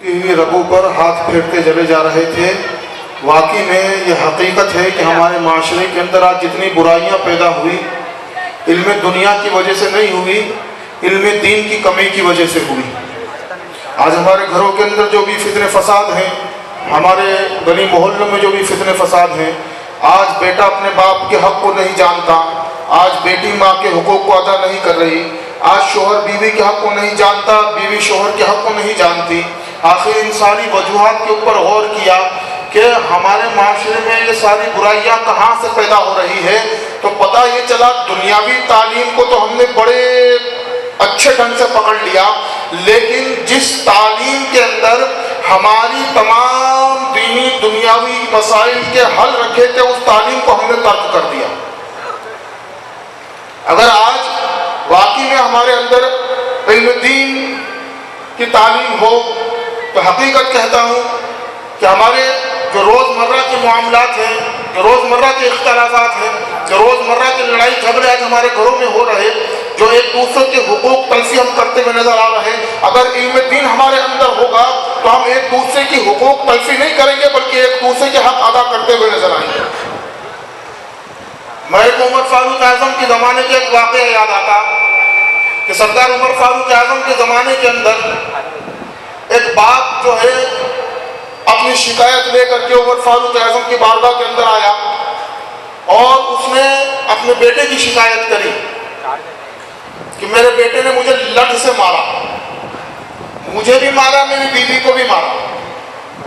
رگوں پر ہاتھ پھیرتے چلے جا رہے تھے۔ واقعی میں یہ حقیقت ہے کہ ہمارے معاشرے کے اندر آج جتنی برائیاں پیدا ہوئی، علم دنیا کی وجہ سے نہیں ہوئی، علم دین کی کمی کی وجہ سے ہوئی۔ آج ہمارے گھروں کے اندر جو بھی فتنے فساد ہیں، ہمارے گلی محلوں میں جو بھی فتنے فساد ہیں، آج بیٹا اپنے باپ کے حق کو نہیں جانتا، آج بیٹی ماں کے حقوق کو ادا نہیں کر رہی، آج شوہر بیوی کے حق کو نہیں جانتا، بیوی شوہر کے حق کو نہیں جانتی۔ آخر ان ساری وجوہات کے اوپر غور کیا کہ ہمارے معاشرے میں یہ ساری برائیاں کہاں سے پیدا ہو رہی ہے، تو پتہ یہ چلا دنیاوی تعلیم کو تو ہم نے بڑے اچھے ڈھنگ سے پکڑ لیا، لیکن جس تعلیم کے اندر ہماری تمام دینی دنیاوی مسائل کے حل رکھے تھے، اس تعلیم کو ہم نے ترک کر دیا۔ اگر آج واقعی میں ہمارے اندر علم دین کی تعلیم ہو تو حقیقت کہتا ہوں کہ ہمارے جو روزمرہ کے معاملات ہیں، جو روزمرہ کے اختلافات ہیں، جو روزمرہ کے لڑائی جھگڑے آج ہمارے گھروں میں ہو رہے، جو ایک دوسرے کے حقوق تلفی ہم کرتے ہوئے نظر آ رہے ہیں، اگر علم دین ہمارے اندر ہوگا تو ہم ایک دوسرے کی حقوق تلفی نہیں کریں گے بلکہ ایک دوسرے کے حق ادا کرتے ہوئے نظر آئیں گے۔ میرے کو عمر فاروق اعظم کے زمانے کا ایک واقعہ یاد آتا کہ سردار عمر فاروق اعظم کے زمانے کے اندر ایک باپ جو ہے اپنی شکایت لے کر کے عمر فاروق اعظم کی بارگاہ کے اندر آیا اور اس نے اپنے بیٹے کی شکایت کری کہ میرے بیٹے نے مجھے لٹ سے مارا، مجھے بھی مارا، میری بیوی کو بھی مارا،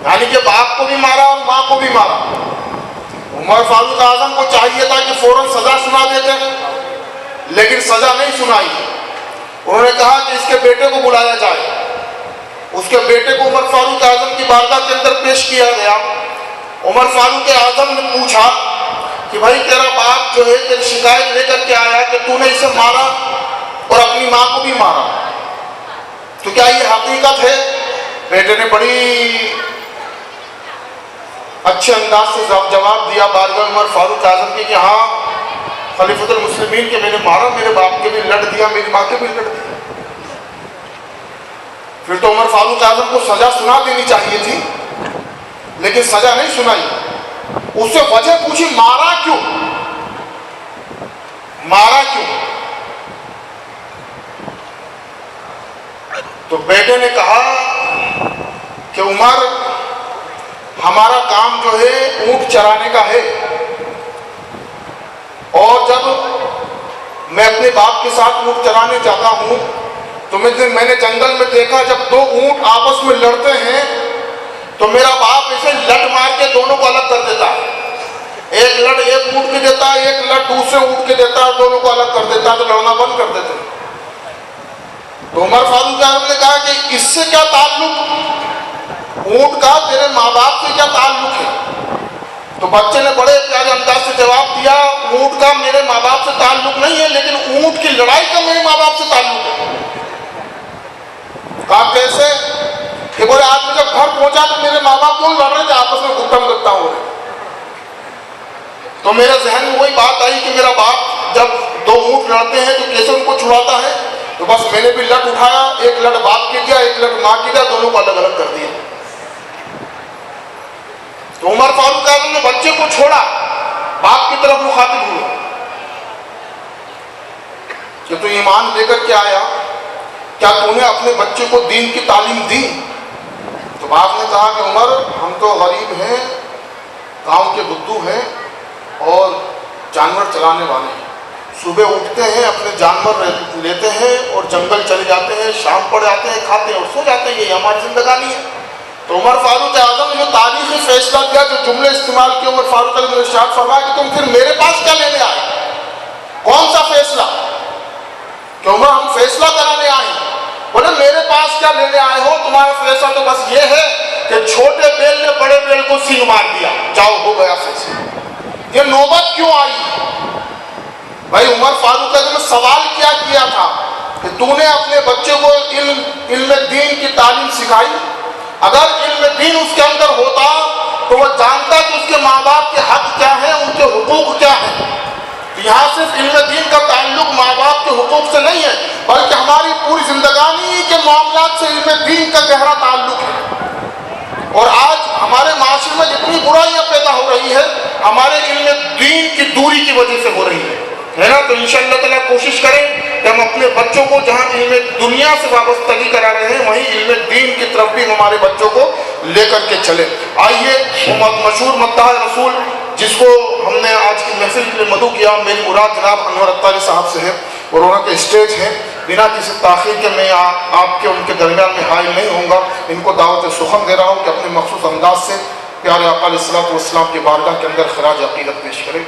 یعنی کہ باپ کو بھی مارا اور ماں کو بھی مارا۔ عمر فاروق اعظم کو چاہیے تھا کہ فوراً سزا سنا دیتے، لیکن سزا نہیں سنائی۔ انہوں نے کہا کہ اس کے بیٹے کو بلایا جائے۔ اس کے بیٹے کو عمر فاروق اعظم کی بارگاہ کے اندر پیش کیا گیا۔ عمر فاروق اعظم نے پوچھا کہ بھائی تیرا باپ جو ہے تیری شکایت لے کر کے آیا کہ تو نے اسے مارا اور اپنی ماں کو بھی مارا، تو کیا یہ حقیقت ہے؟ بیٹے نے بڑی اچھے انداز سے جواب دیا بارگاہ عمر فاروق اعظم کی کہ ہاں خلیفۃ المسلمین کے میں نے مارا، میرے باپ کے بھی لٹ دیا، میری ماں کے بھی لٹ دیا۔ پھر تو عمر فاروق اعظم کو سزا سنا دینی چاہیے تھی، لیکن سزا نہیں سنائی۔ اس سے وجہ پوچھی مارا کیوں، مارا کیوں؟ تو بیٹے نے کہا کہ عمر ہمارا کام جو ہے اونٹ چرانے کا ہے، اور جب میں اپنے باپ کے ساتھ اونٹ چرانے جاتا ہوں تو میں نے جنگل میں دیکھا جب دو اونٹ آپس میں لڑتے ہیں تو میرا باپ اسے لٹ مار کے دونوں کو الگ کر دیتا ہے، ایک لٹ ایک اونٹ کے دیتا ہے، ایک لٹ دوسرے اونٹ کے دیتا ہے، دونوں کو الگ کر دیتا ہے، تو لڑنا بند کر دیتے ہیں۔ تو عمر فاروق اعظم نے کہا کہ اس سے کیا تعلق، اونٹ کا تیرے ماں باپ سے کیا تعلق ہے؟ تو بچے نے بڑے پیارے انداز سے جواب دیا اونٹ کا میرے ماں باپ سے تعلق نہیں ہے، لیکن اونٹ کی لڑائی کا میرے ماں باپ سے تعلق ہے۔ کہا کیسے؟ کہ بولے آج میں جب گھر پہنچا تو میرے ماں باپ دونوں لڑ رہے تھے، آپس میں گتم گتا ہو رہے، تو میرے ذہن میں وہی بات آئی کہ میرا باپ جب دو اونٹ لڑتے ہیں تو کیسے ان کو چھڑاتا ہے، تو بس میں نے بھی لٹ اٹھایا، ایک لٹ باپ کی دیا، ایک لٹ ماں کی دیا، دونوں کو الگ الگ کر دیا۔ تو عمر فاروق اعظم نے بچے کو چھوڑا، باپ کی طرف مخاطب ہوئے کہ تو ایمان لے کر کے آیا، کیا تو نے اپنے بچے کو دین کی تعلیم دی؟ تو باپ نے کہا کہ عمر ہم تو غریب ہیں، گاؤں کے بدو ہیں اور جانور چلانے والے ہیں، صبح اٹھتے ہیں اپنے جانور لیتے ہیں اور جنگل چلے جاتے ہیں، شام پڑ جاتے ہیں، کھاتے ہیں اور سو جاتے ہیں، یہ ہماری زندگانی ہے۔ تو عمر فاروق اعظم نے جو تاریخی فیصلہ کیا، جو جملے استعمال کیے، عمر فاروق اعظم نے ارشاد فرمایا کہ تم پھر میرے پاس کیا لینے آئے؟ کون سا فیصلہ؟ کہ عمر ہم فیصلہ کرانے آئے ہیں۔ بولے میرے پاس کیا لینے آئے ہو؟ تمہارا فیصلہ تو بس یہ ہے کہ چھوٹے بیل نے بڑے بیل کو سینگ مار دیا، جاؤ ہو گیا فیصلہ۔ یہ نوبت کیوں آئی؟ بھائی عمر فاروق اعظم نے سوال کیا تھا کہ تو نے اپنے بچے کو علم دین کی تعلیم سکھائی؟ اگر علم دین اس کے اندر ہوتا تو وہ جانتا کہ اس کے ماں باپ کے حق کیا ہیں، ان کے حقوق کیا ہیں۔ یہاں صرف علم دین کا تعلق ماں باپ کے حقوق سے نہیں ہے، بلکہ ہماری پوری زندگانی کے معاملات سے علم دین کا گہرا تعلق ہے۔ ہمارے علم دین کی دوری کی وجہ سے ہو رہی ہے نا. تو انشاءاللہ تعالیٰ کوشش کریں کہ ہم اپنے بچوں کو جہاں علم دنیا سے وابستگی کرا رہے ہیں وہیں علم دین کی طرف بھی ہمارے بچوں کو لے کر کے چلیں. آئیے وہ مشہور مداح رسول جس کو ہم نے آج کی محفل کے لیے مدعو کیا، میری مراد جناب انور اطاری صاحب سے ہے اور انہوں کے اسٹیج ہیں. بنا کسی تاخیر کے میں آپ کے ان کے درمیان میں حائل نہیں ہوں گا. ان کو دعوت سخن دے رہا ہوں کہ اپنے مخصوص انداز سے پیارے آقا علیہ الصلوۃ والسلام کی بارگاہ کے اندر خراج عقیدت پیش کریں.